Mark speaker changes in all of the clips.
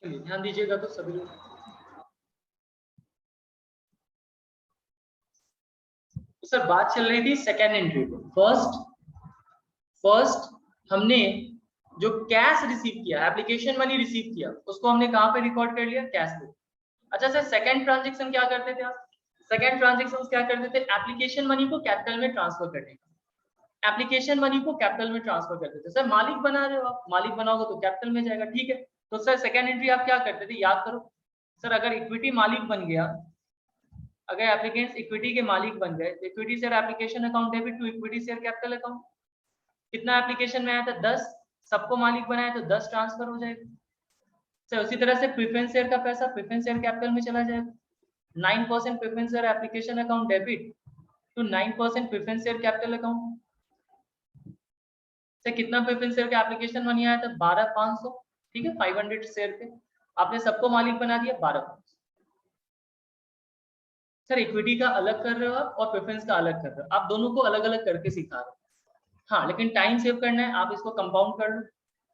Speaker 1: ध्यान दीजिएगा तो सभी लोग। तो सर बात चल रही थी सेकेंड एंट्री पे। फर्स्ट हमने जो कैश रिसीव किया, एप्लीकेशन मनी रिसीव किया, उसको हमने कहाँ पे रिकॉर्ड कर लिया, कैश बुक। अच्छा सर सेकंड ट्रांजैक्शन क्या करते थे आप? सेकंड ट्रांजैक्शन क्या करते थे? एप्लीकेशन मनी को कैपिटल में ट्रांसफर करने का। एप्लीकेशन मनी को कैपिटल में ट्रांसफर करते थे। सर मालिक बना रहे हो आप, मालिक बनाओगे तो कैपिटल में जाएगा, ठीक है। तो सर सेकंड एंट्री आप क्या करते थे, याद करो। सर अगर इक्विटी मालिक बन गया, अगर एप्लीकेंट्स इक्विटी के मालिक बन गए, तो equity share application account debit to equity share capital account. कितना एप्लीकेशन में आया था, 10। सबको मालिक बनाया तो 10 ट्रांसफर हो जाएगा। सर उसी तरह से प्रेफरेंस शेयर का पैसा प्रेफरेंस शेयर कैपिटल में चला जाएगा। 9% preference share application account debit to 9% preference share capital account. Sir कितना प्रेफरेंस शेयर का एप्लीकेशन मनी आया था, 12,500, ठीक है। 500 शेयर पे आपने सबको मालिक बना दिया, 12,500। सर इक्विटी का अलग कर रहे हो आप और प्रेफरेंस का अलग कर रहे हो, आप दोनों को अलग अलग करके सिखा रहे हो। हाँ लेकिन टाइम सेव करना है, आप इसको कंपाउंड कर लो।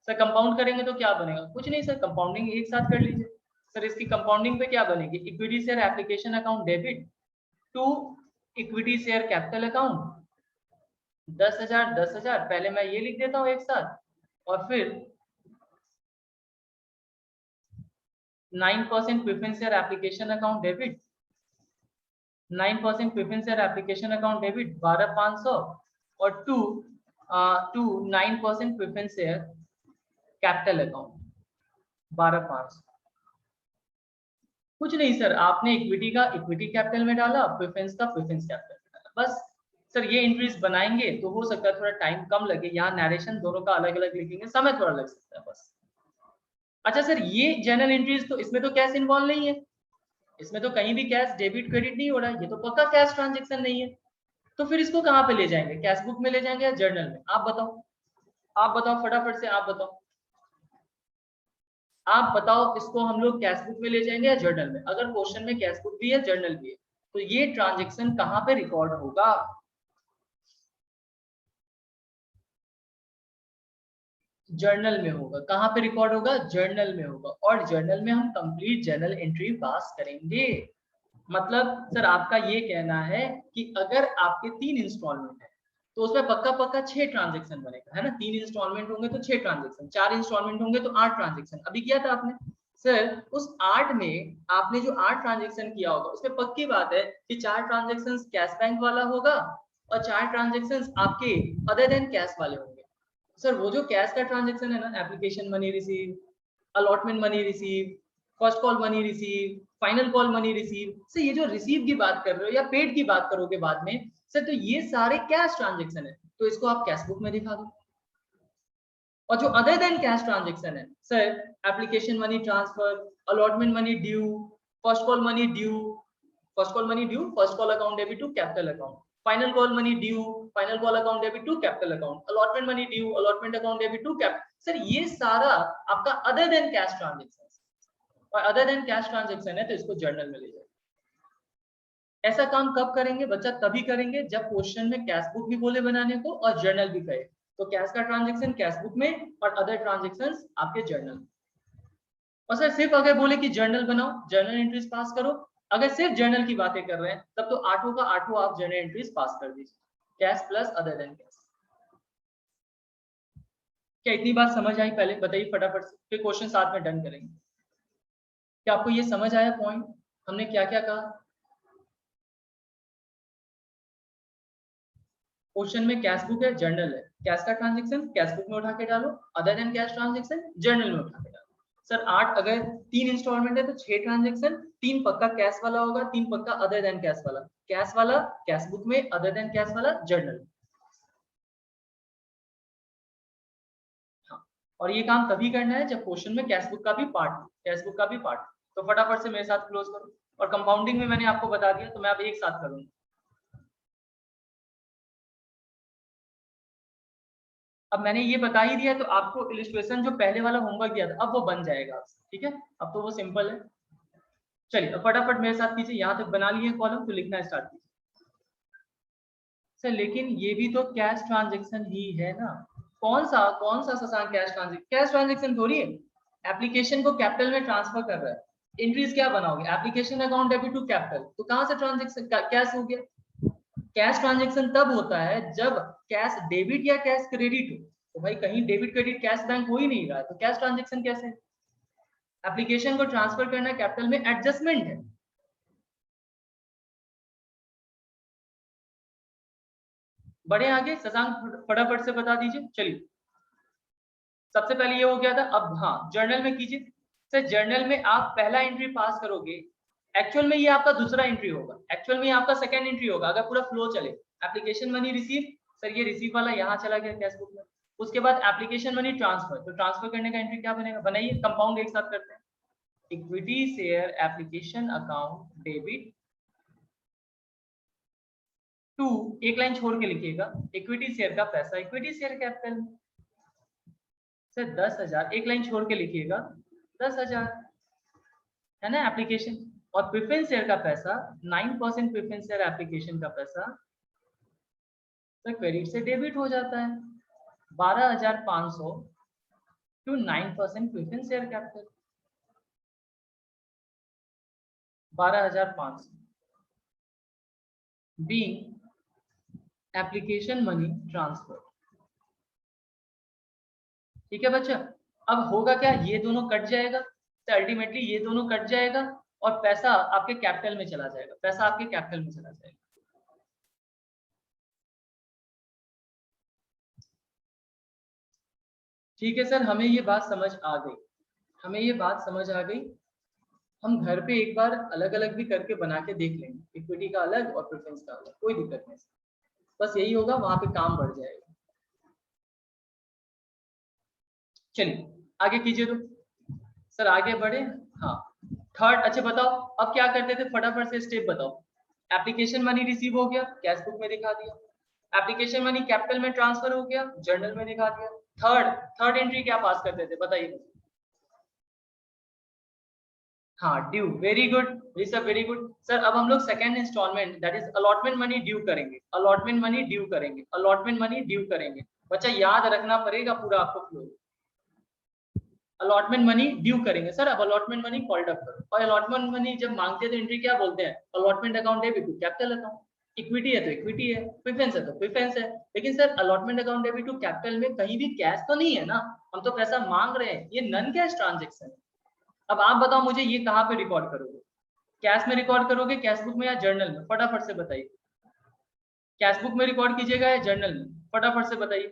Speaker 1: सर कंपाउंड करेंगे तो क्या बनेगा, कुछ नहीं सर, कंपाउंडिंग एक साथ कर लीजिए। सर इसकी कंपाउंडिंग पे क्या बनेगी, equity share application account debit to equity share capital account. 10,000 10,000 पहले मैं ये लिख देता हूँ एक साथ, और फिर 9% preference share application account debit, 9% preference share application account debit 12,500, और to 9% preference share capital account 12,500। कुछ नहीं सर, आपने इक्विटी का इक्विटी कैपिटल में डाला, प्रेफरेंस का प्रेफरेंस कैपिटल में डाला, बस। सर ये एंट्रीज बनाएंगे तो हो सकता है थोड़ा टाइम कम लगे, यहाँ नरेशन दोनों का अलग अलग लिखेंगे, समय थोड़ा लग सकता है बस। अच्छा सर ये जनरल एंट्रीज, तो इसमें तो कैश इन्वॉल्व नहीं है, इसमें तो कहीं भी कैश डेबिट क्रेडिट नहीं हो रहा है, ये तो पक्का कैश ट्रांजेक्शन नहीं है। तो फिर इसको कहाँ पे ले जाएंगे, कैश बुक में ले जाएंगे या जर्नल में, आप बताओ। आप बताओ फटाफट से, आप बताओ। आप बताओ इसको हम लोग कैश बुक में ले जाएंगे या जर्नल में? अगर क्वेश्चन में कैश बुक भी है जर्नल भी है, तो ये ट्रांजेक्शन कहाँ पे रिकॉर्ड होगा? जर्नल में होगा। कहाँ पे रिकॉर्ड होगा, जर्नल में होगा। और जर्नल में हम कंप्लीट जर्नल एंट्री पास करेंगे। मतलब सर आपका ये कहना है कि अगर आपके 3 इंस्टॉलमेंट है तो उसमें पक्का पक्का 6 ट्रांजेक्शन बनेगा, है ना। 3 इंस्टॉलमेंट होंगे तो 6 ट्रांजेक्शन, 4 इंस्टॉलमेंट होंगे तो 8 ट्रांजेक्शन। अभी किया था आपने सर, उस 8 में आपने जो 8 ट्रांजेक्शन किया होगा उसमें पक्की बात है कि 4 ट्रांजेक्शन कैश बैंक वाला होगा और 4 ट्रांजेक्शन आपके अदर देन कैश वाले होंगे। सर वो जो कैश का ट्रांजेक्शन है ना, application money receive, allotment money receive, first call money receive, final call money receive, sir ये जो रिसीव की बात कर रहे हो या पेड की बात करोगे बाद में सर, तो ये सारे कैश ट्रांजेक्शन है, तो इसको आप कैश बुक में दिखा दो। और जो अदर देन कैश ट्रांजेक्शन है sir, application money transfer, allotment money due, first call money due, first call money due, first call account debit to capital account, final call money due, final call account debit to capital account, allotment money due, allotment account debit to capital. Sir ये सारा आपका other than cash transaction, और other than cash transaction है तो इसको journal में ले जाए। ऐसा काम कब करेंगे बच्चा, तभी करेंगे जब क्वेश्चन में कैश बुक भी बोले बनाने को और जर्नल भी कहे। तो कैश का ट्रांजेक्शन कैश बुक में और अदर ट्रांजेक्शंस आपके जर्नल। और सर सिर्फ अगर बोले कि जर्नल बनाओ, जर्नल एंट्रीज पास करो, अगर सिर्फ जर्नल की बातें कर रहे हैं तब तो 8 का 8 आप जर्नल एंट्रीज पास कर दीजिए, cash plus other than cash. क्या इतनी बात समझ आई? पहले बताइए फटाफट से, फिर क्वेश्चन साथ में डन करेंगे। क्या आपको ये समझ आया पॉइंट, हमने क्या क्या कहा? क्वेश्चन में कैश बुक है, जर्नल है, कैश का ट्रांजेक्शन कैश बुक में उठा के डालो, other than cash transaction journal में उठा के डालो। सर 8, अगर 3 इंस्टॉलमेंट है तो 6 ट्रांजेक्शन, 3 पक्का कैश वाला होगा, 3 पक्का अदर देन कैश वाला, कैश वाला कैश बुक में, अदर देन कैश वाला जर्नल। हाँ, और ये काम तभी करना है जब क्वेश्चन में कैश बुक का भी पार्ट, कैश बुक का भी पार्ट। तो फटाफट से मेरे साथ क्लोज करो। और कंपाउंडिंग में मैंने आपको बता दिया, तो मैं अब एक साथ करूंगा। अब मैंने ये बता ही दिया तो आपको इलिस्ट्रेशन जो पहले वाला होमवर्क दिया था अब वो बन जाएगा, ठीक है। अब तो वो सिंपल है। चलिए अब फटाफट मेरे साथ कीजिए, यहाँ तक बना लिए कॉलम, तो लिखना स्टार्ट कीजिए। सर लेकिन ये भी तो कैश ट्रांजेक्शन ही है ना। कौन सा Shashank cash transaction? Cash transaction थोड़ी है। एप्लीकेशन को कैपिटल में ट्रांसफर कर रहा है, एंट्रीज क्या बनाओगे, application account debit to capital, तो कहां से ट्रांजेक्शन कैश हो गया। कैश ट्रांजेक्शन तब होता है जब कैश डेबिट या कैश क्रेडिट हो, तो भाई कहीं डेबिट क्रेडिट कैश बैंक हो ही नहीं रहा है, तो कैश ट्रांजेक्शन कैसे। एप्लीकेशन को ट्रांसफर करना कैपिटल में एडजस्टमेंट है। बढ़े आगे, शशांक फटाफट से बता दीजिए। चलिए सबसे पहले ये हो गया था, अब हाँ जर्नल में कीजिए। सर जर्नल में आप पहला एंट्री पास करोगे, एक्चुअल में ये आपका दूसरा एंट्री होगा, एक्चुअल में ये आपका सेकंड एंट्री होगा अगर पूरा फ्लो चले। एप्लीकेशन मनी रिसीव, सर ये रिसीव वाला यहाँ चला गया कैश बुक में। उसके बाद एप्लीकेशन मनी ट्रांसफर, तो ट्रांसफर करने का एंट्री क्या बनेगा, बनाइए कंपाउंड एक साथ करते हैं। Equity share application account debit to, एक लाइन छोड़ के लिखिएगा, इक्विटी शेयर का पैसा इक्विटी शेयर कैपिटल में। सर 10,000, एक लाइन छोड़ के लिखिएगा 10,000 है ना एप्लीकेशन, और प्रेफरेंस शेयर का पैसा 9% प्रेफरेंस शेयर एप्लीकेशन का पैसा सर क्रेडिट से डेबिट हो जाता है 12,500 to 9% preference share capital 12,500 being application money transfer. ठीक है बच्चा, अब होगा क्या, ये दोनों कट जाएगा, तो अल्टीमेटली ये दोनों कट जाएगा और पैसा आपके कैपिटल में चला जाएगा, पैसा आपके कैपिटल में चला जाएगा। ठीक है सर, हमें ये बात समझ आ गई, हमें ये बात समझ आ गई। हम घर पे एक बार अलग अलग भी करके बना के देख लेंगे, इक्विटी का अलग और प्रेफरेंस का अलग, कोई दिक्कत नहीं, बस यही होगा वहां पे काम बढ़ जाएगा। चलिए आगे कीजिए तो सर, आगे बढ़े। हाँ थर्ड, अच्छा बताओ अब क्या करते थे, फटाफट से स्टेप बताओ। एप्लीकेशन मनी रिसीव हो गया, कैश बुक में दिखा दिया। एप्लीकेशन मनी कैपिटल में ट्रांसफर हो गया, जर्नल में दिखा दिया। थर्ड एंट्री क्या पास करते थे बताइए। हाँ due, very good Rishabh, very good. Sir अब हम लोग second instalment that is allotment money due करेंगे, अलॉटमेंट मनी ड्यू करेंगे, अलॉटमेंट मनी ड्यू करेंगे। बच्चा याद रखना पड़ेगा पूरा आपको फ्लो। अलॉटमेंट मनी ड्यू करेंगे सर, अब अलॉटमेंट मनी कॉल्ड अप करो, और अलॉटमेंट मनी जब मांगते हैं तो एंट्री क्या बोलते हैं, allotment account debit to capital account. Equity है तो इक्विटी है, प्रेफरेंस है तो प्रेफरेंस है। लेकिन sir allotment account debit to capital में कहीं भी कैश तो नहीं है ना, हम तो पैसा मांग रहे हैं, ये नन कैश ट्रांजेक्शन है। अब आप बताओ मुझे ये कहाँ पे रिकॉर्ड करोगे, कैश में रिकॉर्ड करोगे, कैश बुक में या जर्नल में, फटाफट से बताइए। कैश बुक में रिकॉर्ड कीजिएगा या जर्नल में, फटाफट से बताइए।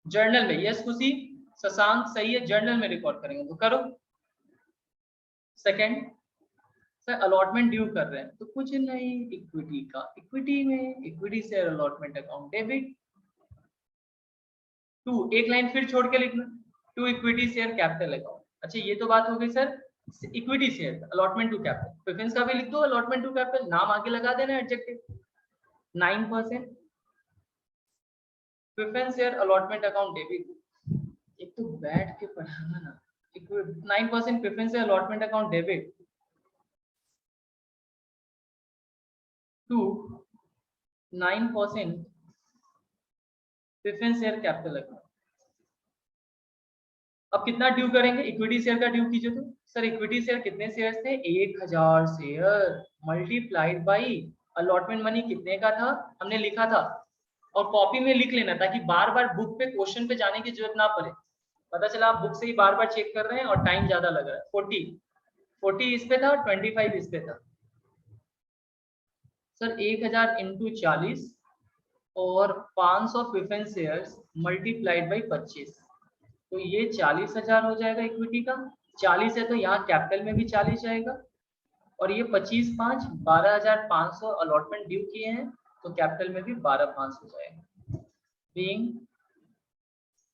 Speaker 1: जर्नल में, यस खुशी शशांक सही है, जर्नल में रिकॉर्ड करेंगे तो करो। सेकंड, सर अलॉटमेंट ड्यू कर रहे हैं तो कुछ नहीं, इक्विटी का इक्विटी में, equity share allotment account debit to, एक लाइन फिर छोड़ के लिखना, to equity share capital account. अच्छा ये तो बात हो गई sir equity share allotment to capital, preference का भी लिख दो अलॉटमेंट टू कैपिटल, नाम आगे लगा देना adjective. 9% preference share allotment account debit, एक तो बैठ के पढ़ाना ना, 9% preference share allotment account debit to 9% preference share capital account. अब कितना ड्यू करेंगे, इक्विटी शेयर का ड्यू कीजिए तो सर इक्विटी शेयर कितने शेयर थे, 1,000 share multiplied by allotment money कितने का था हमने लिखा था, और कॉपी में लिख लेना ताकि बार बार बुक पे क्वेश्चन पे जाने की जरूरत ना पड़े। पता चला आप बुक से ही बार बार चेक कर रहे हैं और टाइम ज्यादा लग रहा है। 40 इस पे था और 25 इस पे था। सर 1,000 इंटू 40 और 500 प्रेफरेंस शेयर्स मल्टीप्लाइड बाई 25, तो ये 40,000 हो जाएगा इक्विटी का। 40 है तो यहाँ कैपिटल में भी 40 जाएगा, और ये 25 5 12,500 अलॉटमेंट ड्यू किए हैं, तो कैपिटल में भी 12,500 जाएगा, being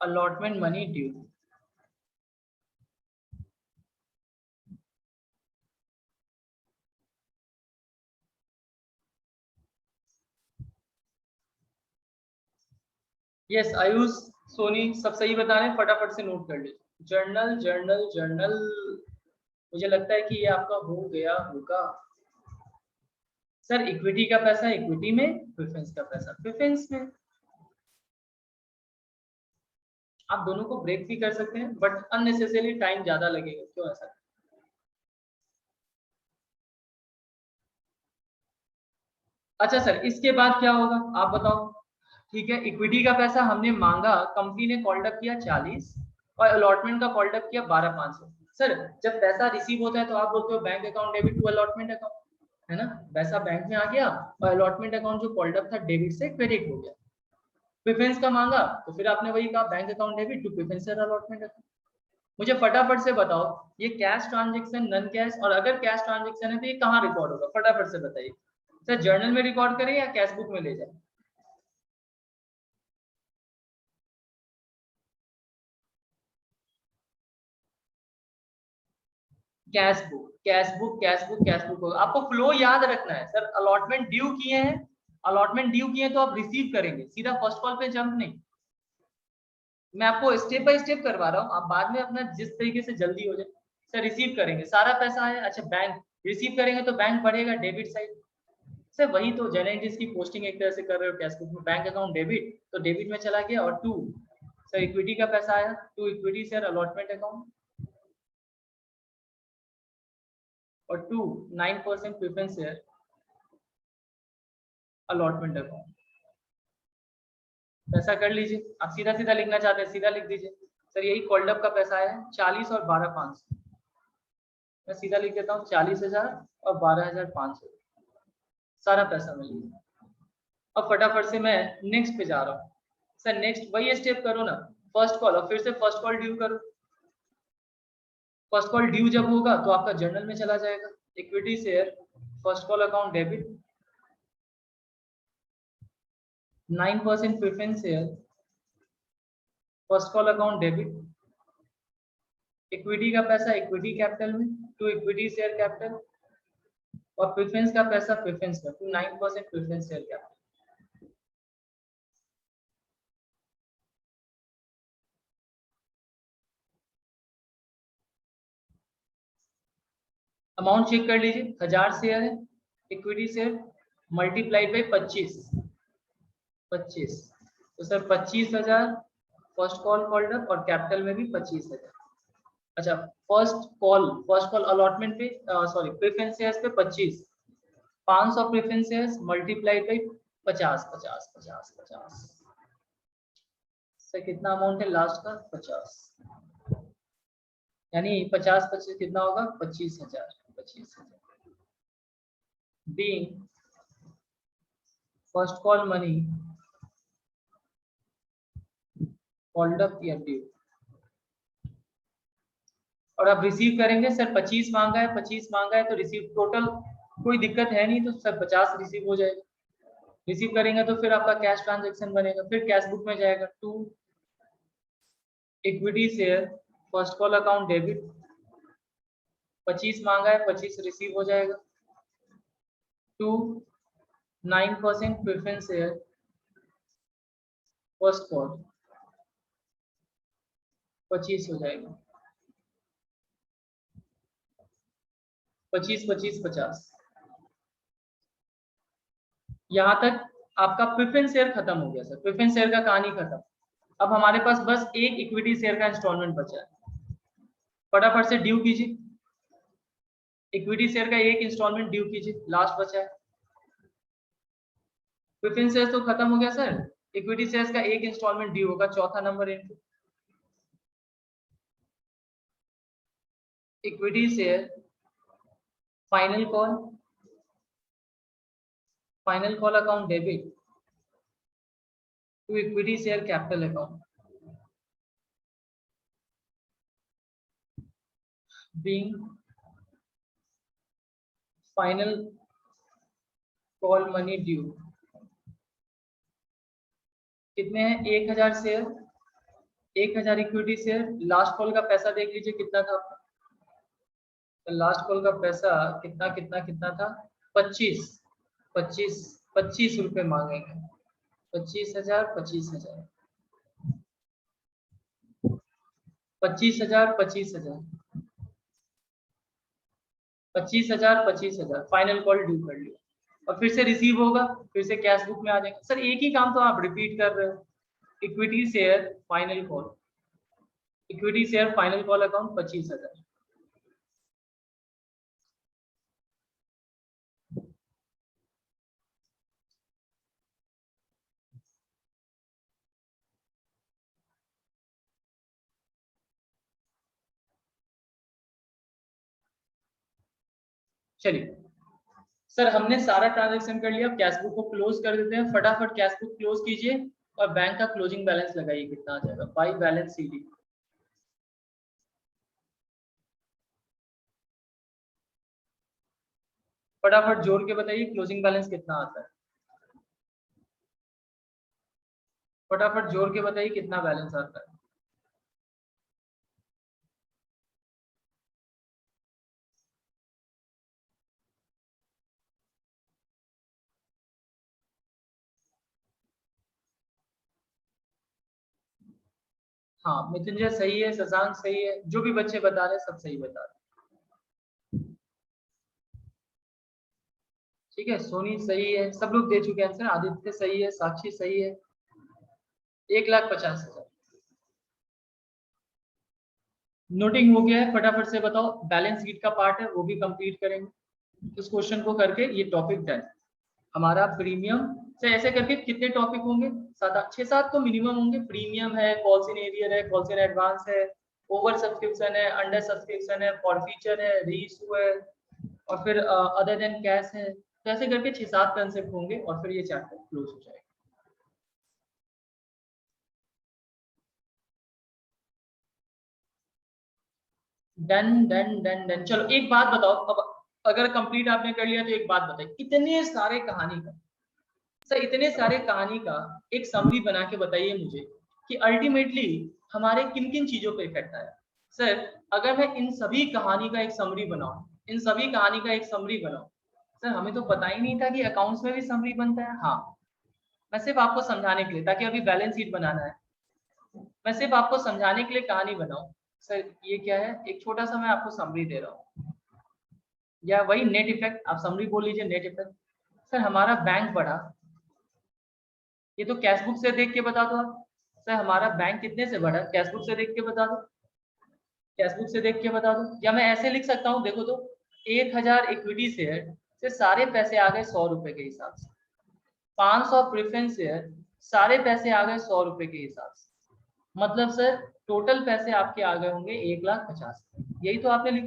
Speaker 1: allotment money due. Yes Ayush Soni सब सही बता रहे हैं, फटाफट से नोट कर लीजिए। जर्नल जर्नल जर्नल, मुझे लगता है कि ये आपका हो गया होगा। सर इक्विटी का पैसा इक्विटी में, प्रेफरेंस का पैसा प्रेफरेंस में। आप दोनों को ब्रेक भी कर सकते हैं, बट अननेसेसरी टाइम ज्यादा लगेगा। क्यों ऐसा? अच्छा सर, इसके बाद क्या होगा आप बताओ। ठीक है, इक्विटी का पैसा हमने मांगा, कंपनी ने कॉल्ड अप किया 40 और अलॉटमेंट का कॉल्ड अप किया 12,500। सर जब पैसा रिसीव होता है तो आप बोलते हो bank account debit to allotment account, है ना? पैसा बैंक में आ गया और अलॉटमेंट अकाउंट जो कॉल्ड अप था डेबिट से क्रेडिट हो गया। प्रेफरेंस का मांगा तो फिर आपने वही कहा bank account debit to preferential allotment account. मुझे फटाफट से बताओ, ये कैश ट्रांजेक्शन, नन कैश, और अगर कैश ट्रांजेक्शन है तो ये कहाँ रिकॉर्ड होगा? फटाफट से बताइए सर। जर्नल में रिकॉर्ड करें या कैश बुक में ले जाए? Cash book, cash book, cash book, cash book होगा। आपको फ्लो याद रखना है सर। अलॉटमेंट ड्यू किए हैं, अलॉटमेंट ड्यू किए तो आप रिसीव करेंगे, सीधा फर्स्ट कॉल पे जंप नहीं। मैं आपको स्टेप बाय स्टेप करवा रहा हूँ, आप बाद में अपना जिस तरीके से जल्दी हो जाए। सर रिसीव करेंगे, सारा पैसा है। अच्छा बैंक रिसीव करेंगे तो बैंक बढ़ेगा डेबिट साइड। सर वही तो जेनेटिस की पोस्टिंग एक तरह से कर रहे हो कैश बुक में। बैंक अकाउंट डेबिट तो डेबिट में चला गया, और टू सर इक्विटी का पैसा आया, to equity share allotment account, और to 9% preference share allotment account. पैसा कर लीजिए। आप सीधा सीधा लिखना चाहते हैं सीधा लिख दीजिए। सर यही कॉल्ड अप का पैसा है 40 और 12,500। मैं सीधा लिख देता हूँ 40,000 और 12,500, सारा पैसा मिल गया। अब फटाफट से मैं नेक्स्ट पे जा रहा हूँ। सर नेक्स्ट वही स्टेप करो ना, फर्स्ट कॉल, और फिर से फर्स्ट कॉल ड्यू करो। फर्स्ट कॉल ड्यू जब होगा तो आपका जर्नल में चला जाएगा। Equity share first call account debit 9% preference share first call account debit, equity का पैसा इक्विटी कैपिटल में टू इक्विटी शेयर कैपिटल, और प्रेफरेंस का पैसा प्रेफरेंस का to 9% preference share capital. Amount check कर लीजिए, 1000 शेयर है इक्विटी शेयर, मल्टीप्लाइड बाई 25 तो sir 25,000 first call called up, और कैपिटल में भी 25,000। अच्छा फर्स्ट कॉल अलॉटमेंट पे सॉरी प्रेफरेंस शेयर्स पे 25, 500 preference shares multiplied by 50 sir कितना अमाउंट है लास्ट का? 50, यानी 50 कितना होगा? 25,000। being first call money called up या due, और अब रिसीव करेंगे। सर 25 मांगा है, 25 मांगा है तो रिसीव टोटल कोई दिक्कत है नहीं, तो सर 50 रिसीव हो जाएगा। रिसीव करेंगे तो फिर आपका कैश ट्रांजेक्शन बनेगा, फिर कैश बुक में जाएगा। To equity share first call account debit 25 मांगा है, 25 रिसीव हो जाएगा। To 9% preference share first call 25 हो जाएगा। 25 25 50, यहाँ तक आपका प्रेफरेंस शेयर खत्म हो गया। सर प्रेफरेंस शेयर का कहानी खत्म। अब हमारे पास बस एक इक्विटी शेयर का इंस्टॉलमेंट बचा है, फटाफट से ड्यू कीजिए। इक्विटी शेयर का एक इंस्टॉलमेंट ड्यू कीजिए, लास्ट बचा है। प्रेफरेंस शेयर तो खत्म हो गया सर, इक्विटी शेयर्स का एक इंस्टॉलमेंट ड्यू होगा, चौथा number into equity share final call account debit to equity share capital account, being final call money due. कितने हैं? 1000 share, 1000 equity share. Last call का पैसा देख लीजिए कितना था आपका। तो लास्ट कॉल का पैसा कितना कितना कितना था? 25 25 25 रुपए मांगेंगे। 25,000 25,000 25,000 25,000 25,000 25,000 फाइनल कॉल ड्यू कर लिया, और फिर से रिसीव होगा, फिर से कैश बुक में आ जाएगा। सर एक ही काम तो आप रिपीट कर रहे हो। Equity share final call equity share final call account 25,000। चलिए सर, हमने सारा ट्रांजेक्शन कर लिया, कैश बुक को क्लोज कर देते हैं। फटाफट कैश बुक क्लोज कीजिए और बैंक का क्लोजिंग बैलेंस लगाइए, कितना आ जाएगा बाई बैलेंस सीडी। फटाफट जोड़ के बताइए क्लोजिंग बैलेंस कितना आता है। फटाफट जोड़ के बताइए कितना बैलेंस आता है। हाँ मृत्युंजय सही है, शशांक सही है, जो भी बच्चे बता रहे हैं सब सही बता रहे हैं। ठीक है, सोनी सही है, सब लोग दे चुके हैं आंसर। आदित्य सही है, साक्षी सही है। 1,50,000 नोटिंग हो गया है। फटाफट से बताओ, बैलेंस शीट का पार्ट है वो भी कंप्लीट करेंगे। इस क्वेश्चन को करके ये टॉपिक डन। हमारा प्रीमियम से ऐसे करके कितने टॉपिक होंगे, 6-7 तो मिनिमम होंगे। प्रीमियम है, कॉल्स इन एरियर है, कॉल्स इन एडवांस है, ओवर सब्सक्रिप्शन है, अंडर सब्सक्रिप्शन है, फॉरफीचर है, रीइशू है, और फिर अदर देन कैश है। तो ऐसे करके 6-7 कंसेप्ट होंगे और फिर ये चैप्टर क्लोज हो जाएगा। Done done done done. चलो एक बात बताओ अब, अगर कंप्लीट आपने कर लिया तो एक बात बताइए, इतने सारे कहानी का, सर इतने सारे कहानी का एक समरी बना के बताइए मुझे कि अल्टीमेटली हमारे किन किन चीजों पे इफेक्ट आया। सर अगर मैं इन सभी कहानी का एक समरी बनाऊं, इन सभी कहानी का एक समरी बनाऊं, सर हमें तो पता ही नहीं था कि अकाउंट्स में भी समरी बनता है। हाँ, मैं सिर्फ आपको समझाने के लिए, ताकि अभी बैलेंस शीट बनाना है, मैं सिर्फ आपको समझाने के लिए कहानी बनाऊं। सर ये क्या है, एक छोटा सा मैं आपको समरी दे रहा हूँ, या वही नेट इफेक्ट, आप समरी बोल लीजिए, नेट इफेक्ट। सर हमारा बैंक बढ़ा, ये तो कैश बुक से देख के बता दो आप। सर हमारा बैंक कितने से बढ़ा, कैश बुक से देख के बता दो, कैश बुक से देख के बता दो। या मैं ऐसे लिख सकता हूँ, देखो तो, 1,000 इक्विटी शेयर से सारे पैसे आ गए 100 रुपए के हिसाब से। 500 प्रेफरेंस शेयर, सारे पैसे आ गए 100 रुपए के हिसाब से। मतलब सर टोटल पैसे आपके आ गए होंगे 1,50,000। यही तो आपने लिख,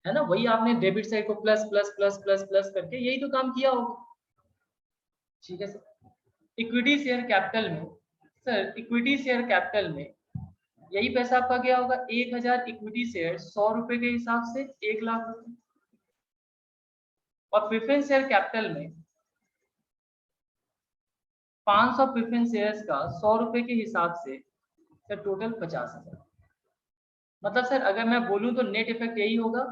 Speaker 1: है ना, वही आपने डेबिट साइड को plus plus plus plus plus करके यही तो काम किया होगा। ठीक है सर। इक्विटी शेयर कैपिटल में, सर इक्विटी शेयर कैपिटल में यही पैसा आपका गया होगा। 1,000 इक्विटी शेयर 100 रुपए के हिसाब से 1,00,000 रुपए। और प्रेफरेंस शेयर कैपिटल में 500 प्रेफरेंस शेयर्स का 100 रुपए के हिसाब से सर टोटल 50,000। मतलब सर अगर मैं बोलूं तो नेट इफेक्ट यही होगा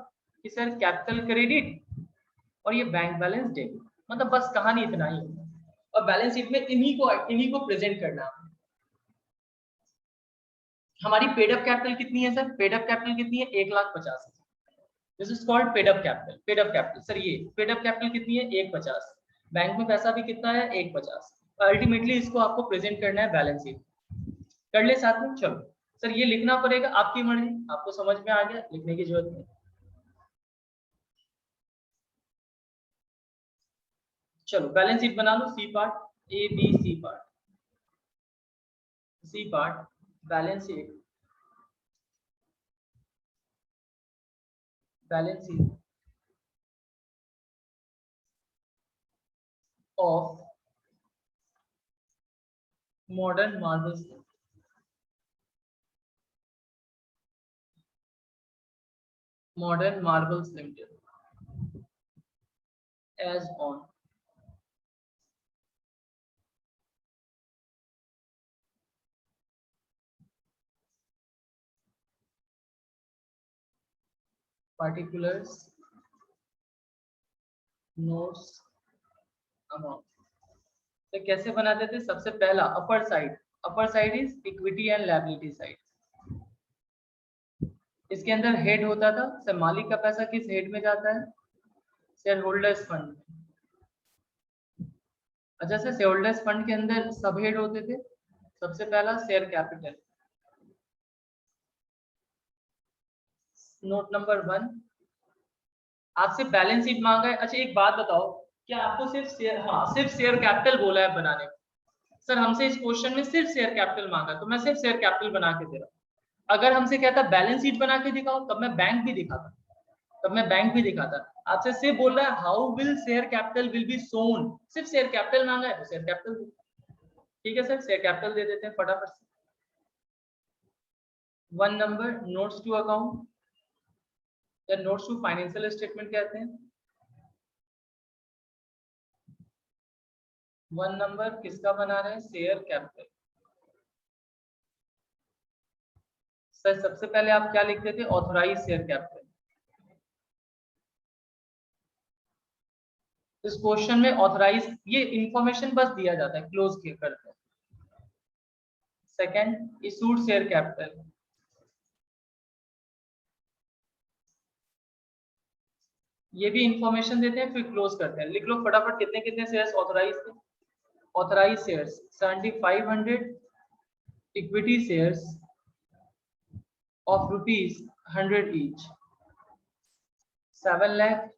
Speaker 1: कि सर कैपिटल क्रेडिट और ये बैंक बैलेंस डेबिट। मतलब बस कहानी इतना ही होगा, और बैलेंस शीट में इन्हीं को प्रेजेंट करना है। हमारी पेड अप कैपिटल कितनी है सर, पेड अप कैपिटल कितनी है, 1,50,000। This is called paid up capital. Paid up capital sir, ये पेड अप कैपिटल कितनी है, 1,50,000। बैंक में पैसा भी कितना है, 1,50,000। अल्टीमेटली इसको आपको प्रेजेंट करना है बैलेंस शीट। कर ले साथ में, चलो। सर ये लिखना पड़ेगा, आपकी मर्जी, आपको समझ में आ गया, लिखने की जरूरत नहीं। चलो बैलेंस शीट बना लो। C part, A B C part. C part, balance sheet, balance sheet of Modern Marbles, Modern Marbles Limited as on particulars notes amount। तो कैसे बनाते थे, सबसे पहला upper side, upper side is equity and liability side. इसके अंदर head होता था, सर मालिक का पैसा किस हेड में जाता है, शेयर होल्डर्स फंड। अच्छा सर, शेयर होल्डर्स फंड के अंदर सब हेड होते थे। सबसे पहला शेयर कैपिटल, नोट नंबर 1, आपसे बैलेंस शीट मांगा है। अच्छा एक बात बताओ, क्या आपको सिर्फ शेयर, हाँ सिर्फ शेयर कैपिटल बोला है बनाने को? सर हमसे इस क्वेश्चन में सिर्फ शेयर कैपिटल मांगा, तो मैं सिर्फ शेयर कैपिटल बना के दे रहा हूँ। अगर हमसे कहता बैलेंस शीट बना के दिखाओ, तब मैं बैंक भी दिखाता, आपसे सिर्फ बोल रहा है how will share capital will be shown, सिर्फ शेयर कैपिटल मांगा है तो शेयर कैपिटल। ठीक है सर, शेयर कैपिटल दे देते हैं फटाफट से। 1 नंबर नोट्स टू अकाउंट या नोट्स टू फाइनेंशियल स्टेटमेंट कहते हैं। 1 नंबर किसका बना रहे हैं? Share capital. सर सबसे पहले आप क्या लिखते थे? Authorise share capital. इस क्वेश्चन में ऑथराइज ये इंफॉर्मेशन बस दिया जाता है, क्लोज किया करते हैं। सेकंड इशूड शेयर कैपिटल, ये भी इंफॉर्मेशन देते हैं फिर क्लोज करते हैं। लिख लो फटाफट कितने कितने शेयर्स ऑथराइज थे। Authorise shares 7500, equity shares of ₹100 each, 7 lakh.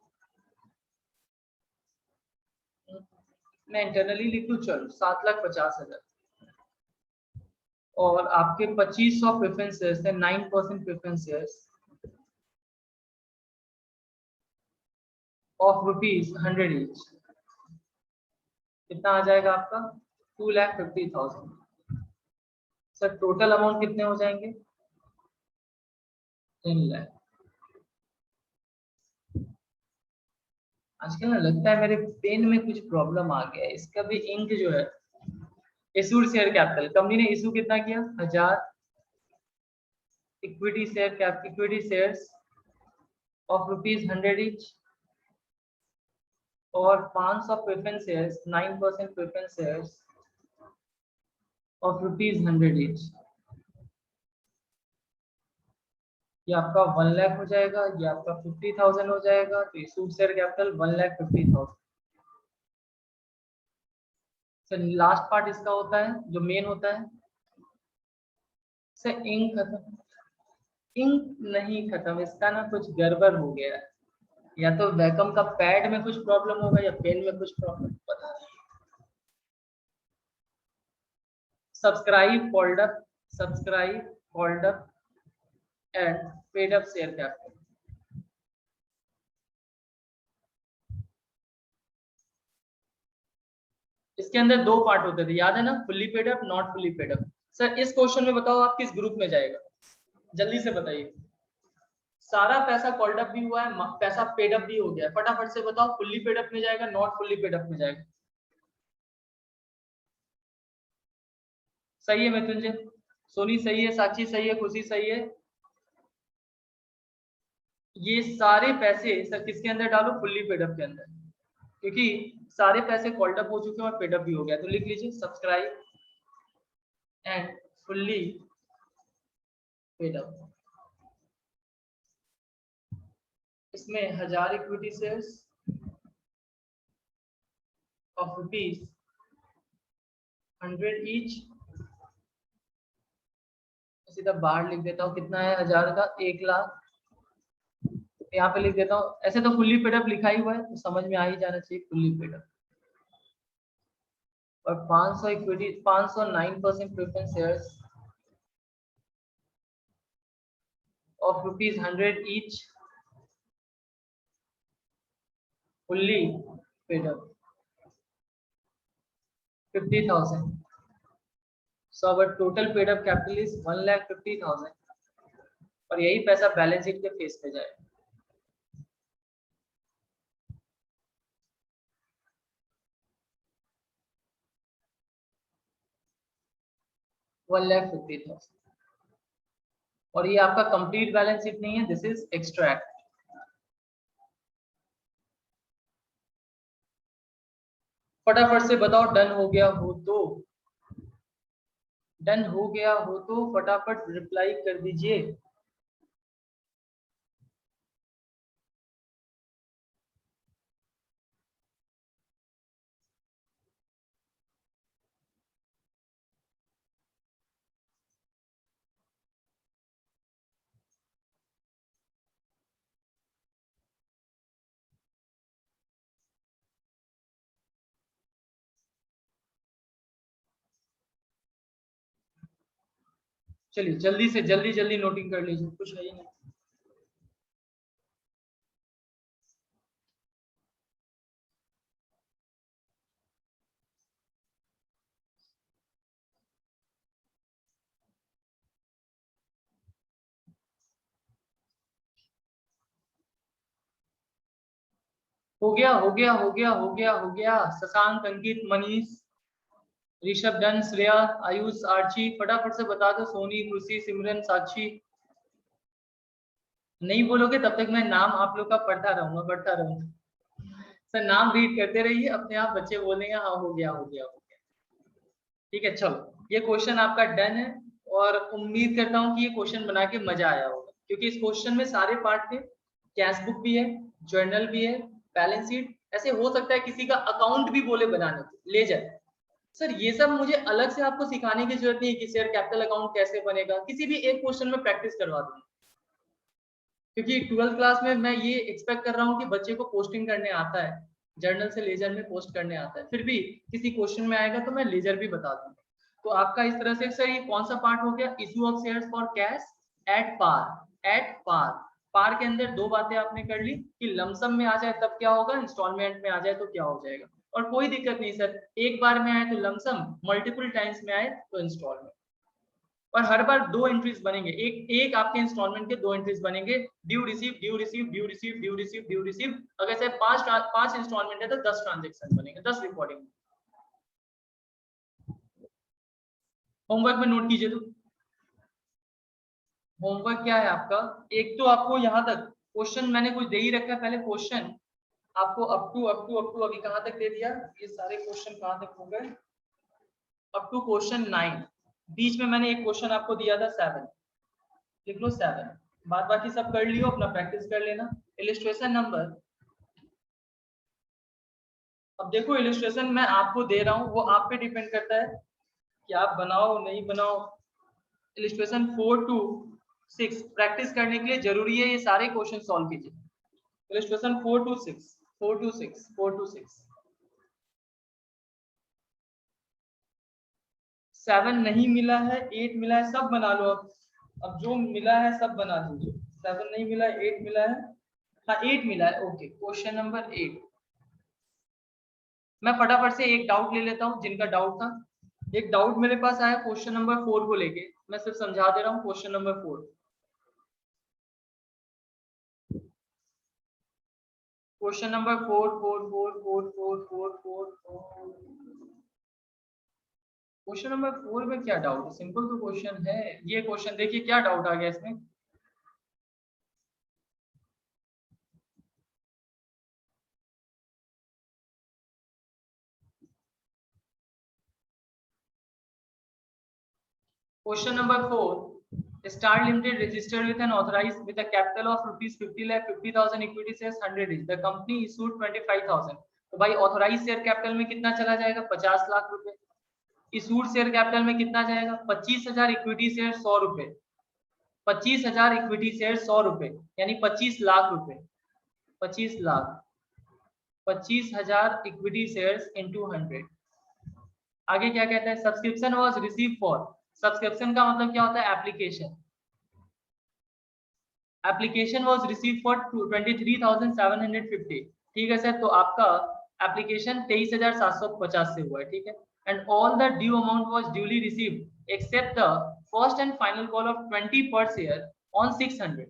Speaker 1: मैं इंटरनली लिख लूं, चलो 7,50,000। और आपके 2500 प्रेफरेंस शेयर्स थे, 9% प्रेफरेंस शेयर्स ऑफ ₹100 ईच। कितना आ जाएगा आपका? 2,50,000। सर टोटल अमाउंट कितने हो जाएंगे? 10 लाख। आजकल ना लगता है मेरे पेन में कुछ प्रॉब्लम आ गया है, इसका भी इंक जो है। इशूड शेयर कैपिटल, कंपनी ने इशू कितना किया? 1000 इक्विटी शेयर्स ऑफ ₹100 ईच, और 500 preference shares, 9% preference shares of ₹100 each. ये आपका 1 लाख हो जाएगा, ये आपका 50,000 हो जाएगा। तो issued share capital 1,50,000। Sir last part इसका होता है जो मेन होता है। सर इंक खत्म, इंक नहीं खत्म, इसका ना कुछ गड़बड़ हो गया है। या तो वैकम का पैड में कुछ प्रॉब्लम होगा या पेन में कुछ प्रॉब्लम, पता नहीं। Subscribe fold up and paid up share capital. इसके अंदर दो पार्ट होते थे, याद है ना? Fully paid up, not fully paid up. Sir इस क्वेश्चन में बताओ आप किस ग्रुप में जाएगा, जल्दी से बताइए। सारा पैसा कॉल्ड अप भी हुआ है, पैसा पेड अप भी हो गया है, फटाफट से बताओ फुल्ली पेड अप में जाएगा, नॉट फुल्ली पेड अप में जाएगा? सही है मृत्युंजय, सोनी सही है, साक्षी सही है, खुशी सही है। ये सारे पैसे सर किसके अंदर डालो? फुल्ली पेड अप के अंदर, क्योंकि सारे पैसे कॉल्ड अप हो चुके हैं और पेड अप भी हो गया। तो लिख लीजिए subscribe and fully paid up. इसमें 1000 इक्विटी शेयर्स ऑफ ₹100 ईच। सीधा बाहर लिख देता हूँ कितना है 1000 का? 1 लाख। यहाँ पे लिख देता हूँ, ऐसे तो फुल्ली पेड अप लिखा ही हुआ है तो समझ में आ ही जाना चाहिए फुल्ली पेड अप। और 500 equity, 500 9% preference shares of ₹100 each, fully paid up 50,000। So our total paid up capital is 1,50,000, और यही पैसा बैलेंस शीट के फेस पे जाए। वन लैख 50,000। और ये आपका कंप्लीट बैलेंस शीट नहीं है, दिस इज एक्सट्रैक्ट। फटाफट से बताओ डन हो गया हो तो, डन हो गया हो तो फटाफट रिप्लाई कर दीजिए। चलिए जल्दी से जल्दी नोटिंग कर लीजिए, कुछ है ही नहीं। हो गया हो गया हो गया हो गया हो गया। शशांक, अंकित, मनीष, ऋषभ, डन, श्रेया, आयुष, आर्ची, फटाफट से बता दो। सोनी, खुशी, सिमरन, साक्षी। नहीं बोलोगे तब तक मैं नाम आप लोग का पढ़ता रहूंगा। सर नाम रीड करते रहिए, अपने आप बच्चे बोलेंगे हाँ हो गया हो गया हो गया। ठीक है चलो, ये क्वेश्चन आपका डन है और उम्मीद करता हूँ कि ये क्वेश्चन बना के मजा आया होगा, क्योंकि इस क्वेश्चन में सारे पार्ट थे। कैश बुक भी है, जर्नल भी है, बैलेंस शीट, ऐसे हो सकता है किसी का अकाउंट भी बोले बनाने को, ले जाए। सर ये सब मुझे अलग से आपको सिखाने की जरूरत नहीं है कि शेयर कैपिटल अकाउंट कैसे बनेगा, किसी भी एक क्वेश्चन में प्रैक्टिस करवा दूंगा। क्योंकि 12th क्लास में मैं ये एक्सपेक्ट कर रहा हूँ कि बच्चे को पोस्टिंग करने आता है, जर्नल से लेजर में पोस्ट करने आता है, फिर भी किसी क्वेश्चन में आएगा तो मैं लेजर भी बता दूंगा। तो आपका इस तरह से सर ये कौन सा पार्ट हो गया, issue of shares for cash at par. At par, par के अंदर दो बातें आपने कर ली कि लमसम में आ जाए तब क्या होगा, इंस्टॉलमेंट में आ जाए तो क्या हो जाएगा। और कोई दिक्कत नहीं सर, एक बार में आए तो लमसम, मल्टीपल टाइम्स में आए तो इंस्टॉलमेंट। और हर बार दो एंट्रीज बनेंगे, एक एक आपके इंस्टॉलमेंट के दो एंट्रीज बनेंगे, due receive due receive due receive due receive due receive. अगर से पांच इंस्टॉलमेंट है तो 10 ट्रांजेक्शन बनेंगे, 10 रिकॉर्डिंग। होमवर्क में नोट कीजिए। तो होमवर्क क्या है आपका, एक तो आपको यहाँ तक क्वेश्चन मैंने कुछ दे ही रखा है, पहले क्वेश्चन आपको अप टू अभी कहाँ तक दे दिया, ये सारे क्वेश्चन कहाँ तक हो गए, अप टू क्वेश्चन 9। बीच में मैंने एक क्वेश्चन आपको दिया था 7, लिख लो 7। बाद बाकी सब कर लियो, अपना प्रैक्टिस कर लेना। इलिस्ट्रेशन नंबर, अब देखो इलिस्ट्रेशन मैं आपको दे रहा हूँ, वो आप पे डिपेंड करता है कि आप बनाओ नहीं बनाओ। इलिस्ट्रेशन 4 to 6 प्रैक्टिस करने के लिए जरूरी है ये सारे क्वेश्चन सॉल्व कीजिए। Illustration 4 to 6, 4 to 6, 4 to 6। 7 नहीं मिला है, 8 मिला है, सब बना लो। अब जो मिला है सब बना दीजिए। 7 नहीं मिला है, 8 मिला है, हाँ 8 मिला है। Okay, question number 8। मैं फटाफट से एक डाउट ले लेता हूँ जिनका डाउट था। एक डाउट मेरे पास आया क्वेश्चन नंबर 4 को लेके, मैं सिर्फ समझा दे रहा हूँ। Question number 4, question number 4। Question number 4 में क्या डाउट है, सिंपल तो क्वेश्चन है। ये क्वेश्चन देखिए क्या डाउट आ गया इसमें। Question number 4, star limited registered with an authorized with a capital of rupees 50 lakh 50,000 equity shares 100 each. The company issued 25,000। तो भाई ऑथोराइज शेयर कैपिटल में कितना चला जाएगा, 50 लाख रुपए। इशूड शेयर कैपिटल में कितना जाएगा, 25,000 इक्विटी शेयर 100 रुपए। 25,000 इक्विटी शेयर 100 रुपए यानी 25 लाख रुपए। 25 लाख, 25,000 इक्विटी शेयर्स इंटू 100। आगे क्या कहता है, subscription was receive for. Subscription का मतलब क्या होता है, application. Application was receive for 23,750। ठीक है सर, तो आपका एप्लीकेशन 23,750 से हुआ है। ठीक है, and all the due amount was duly received accept the first and final call of 20 पर शेयर ऑन 600।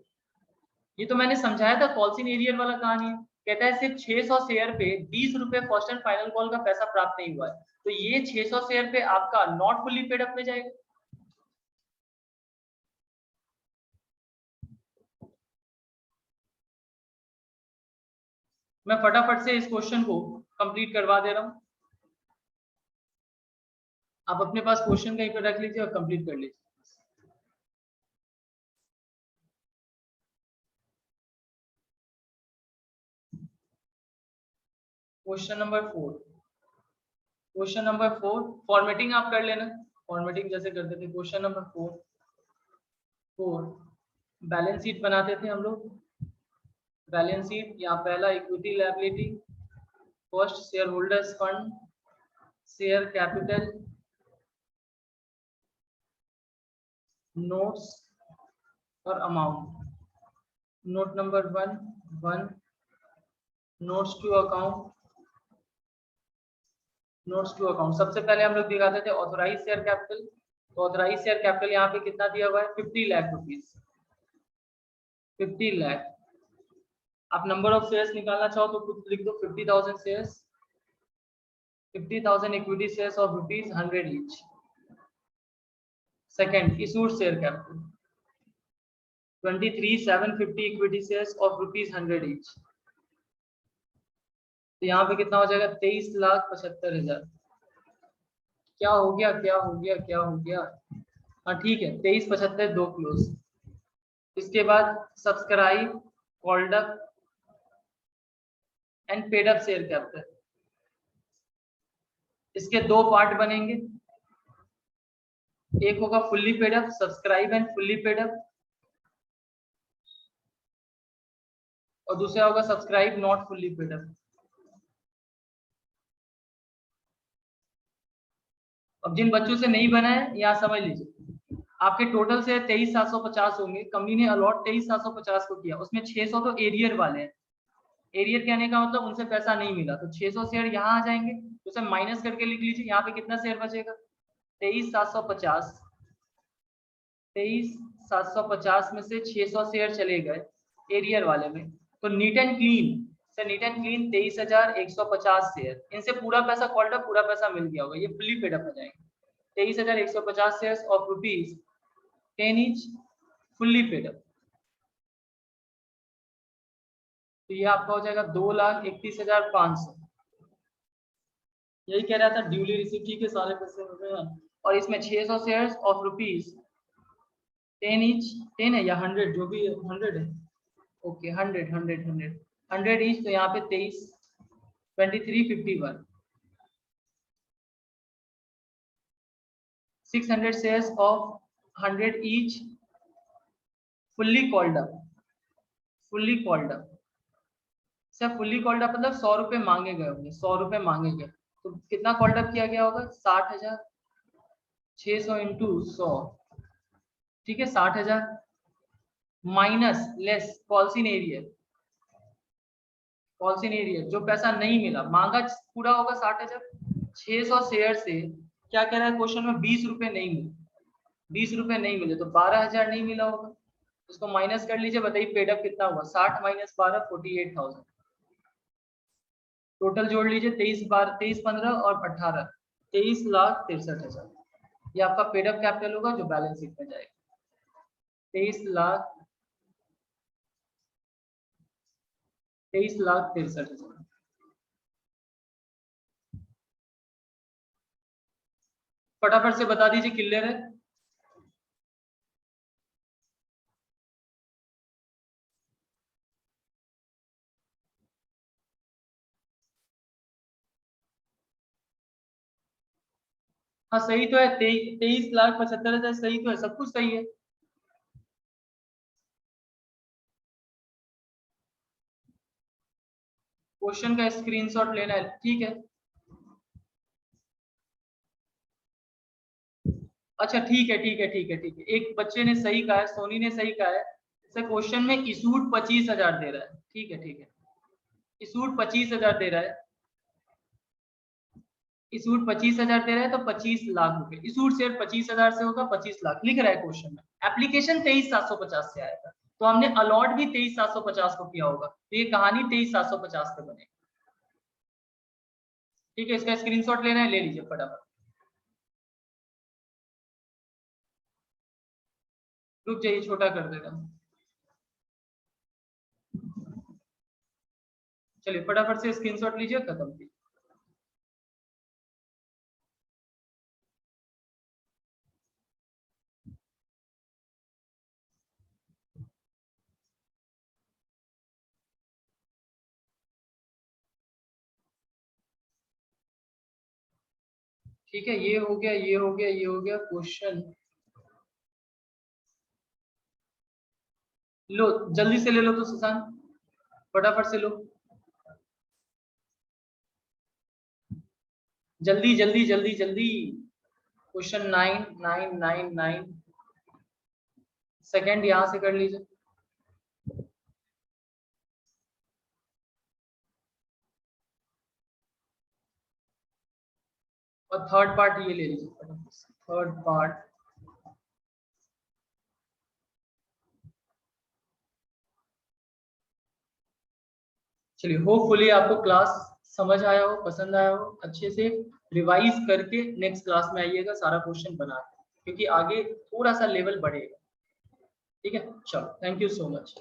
Speaker 1: ये तो मैंने समझाया था, कॉल्सिन एरियर वाला कहानी है। कहता है सिर्फ 600 शेयर पे 20 रुपए फर्स्ट एंड फाइनल कॉल का पैसा प्राप्त नहीं हुआ है, तो ये 600 शेयर पे आपका नॉट फुली पेड अप में जाएगा। मैं फटाफट से इस क्वेश्चन को कंप्लीट करवा दे रहा हूं। आप अपने पास क्वेश्चन कहीं पर रख लीजिए और कंप्लीट कर लीजिए। Question number 4, question number 4 formatting आप कर लेना, फॉर्मेटिंग जैसे करते थे। क्वेश्चन नंबर 4 बैलेंस शीट बनाते थे हम लोग। बैलेंस शीट, यहाँ पहला equity liability, first share holders fund, share capital, notes और amount. Note number 1 notes to account. Notes to account सबसे पहले हम लोग दिखाते थे ऑथोराइज शेयर कैपिटल। तो ऑथोराइज शेयर कैपिटल यहाँ पे कितना दिया हुआ है 50 लाख रुपीज। 50 लाख। आप नंबर ऑफ शेयर्स निकालना चाहो तो कुछ लिख दो 50,000 shares. 50,000 equity shares of ₹100 each. Second issued share capital 23,750 equity shares of ₹100 each. तो यहाँ पे कितना हो जाएगा 23,75,000। क्या हो गया क्या हो गया क्या हो गया? हाँ ठीक है 23,75 दो क्लोज। इसके बाद subscribe called up and paid up share capital. इसके दो पार्ट बनेंगे। एक होगा fully paid up subscribe and fully paid up और दूसरा होगा subscribe not fully paid up. अब जिन बच्चों से नहीं बना है यहाँ समझ लीजिए आपके टोटल से 23,750 होंगे। कंपनी ने अलॉट 23,750 को किया उसमें 600 तो एरियर वाले हैं। एरियर कहने का मतलब उनसे पैसा नहीं मिला तो 600 शेयर यहाँ आ जाएंगे। तो उसे माइनस करके लिख लीजिए यहाँ पे कितना शेयर बचेगा 23,750। 23,750 में से 600 शेयर चले गए एरियर वाले में। तो नीट एंड क्लीन से नीट एंड क्लीन 23,150 शेयर। इनसे पूरा पैसा कॉल्ड अप पूरा पैसा मिल गया होगा। ये फुल्ली पेड अप हो जाएंगे। 23,150 shares of ₹10 each fully paid up. तो ये आपका हो जाएगा 2,31,500। यही कह रहा था ड्यूली रिसीव ठीक है सारे पैसे हो गए। और इसमें 600 शेयर्स ऑफ ₹10 ईच। 10 है या 100 जो भी 100 है। Okay 100 each. तो यहाँ पे 23,51 600 shares of 100 each fully called up. Fully called up sir fully called up मतलब 100 रुपए मांगे गए होंगे। 100 रुपए मांगे गए तो कितना कॉल्ड अप किया गया होगा 60,000। 600 इंटू 100 ठीक है 60,000 minus less calls in arrear. Calls in arrear जो पैसा नहीं मिला मांगा पूरा होगा 60,000। 600 शेयर से क्या कह रहा है क्वेश्चन में 20 रुपए नहीं मिले। 20 रुपए नहीं मिले तो 12,000 नहीं मिला होगा। इसको माइनस कर लीजिए बताइए पेडअप कितना हुआ 60 माइनस 12 48,000। टोटल जोड़ लीजिए 23 15 और 18 23,63,000। ये आपका पेडअप कैपिटल होगा जो बैलेंस शीट में जाएगा 23,63,000। फटाफट से बता दीजिए क्लियर है। हाँ सही तो है 23,75,000 सही तो है सब कुछ सही है। क्वेश्चन का स्क्रीनशॉट लेना है ठीक है। अच्छा ठीक है ठीक है ठीक है ठीक है। एक बच्चे ने सही कहा है सोनी ने सही कहा है सर क्वेश्चन में इशूड 25,000 दे रहा है। ठीक है ठीक है इशूड 25,000 दे रहा है। इशूड 25,000 दे रहा है तो 25 लाख रुपए। इशूड शेयर 25,000 से होगा 25 लाख लिख रहा है क्वेश्चन में। एप्लीकेशन 23,750 से आया था तो हमने अलॉट भी 23,750 को किया होगा तो ये कहानी 23,750 पे बनेगी। ठीक है इसका स्क्रीनशॉट लेना है ले लीजिए फटाफट। रुक जाइए छोटा कर देगा। चलिए फटाफट से स्क्रीनशॉट लीजिए खत्म कीजिए। ठीक है ये हो गया ये हो गया ये हो गया क्वेश्चन। लो जल्दी से ले लो तो सुशांत फटाफट से लो जल्दी जल्दी जल्दी जल्दी। क्वेश्चन 9 9 9 9 सेकंड यहाँ से कर लीजिए, और थर्ड पार्ट ये ले लीजिए, थर्ड पार्ट। चलिए, होपफुली आपको क्लास समझ आया हो, पसंद आया हो। अच्छे से रिवाइज करके नेक्स्ट क्लास में आइएगा सारा क्वेश्चन बना के, क्योंकि आगे थोड़ा सा लेवल बढ़ेगा। ठीक है, चलो, थैंक यू सो मच।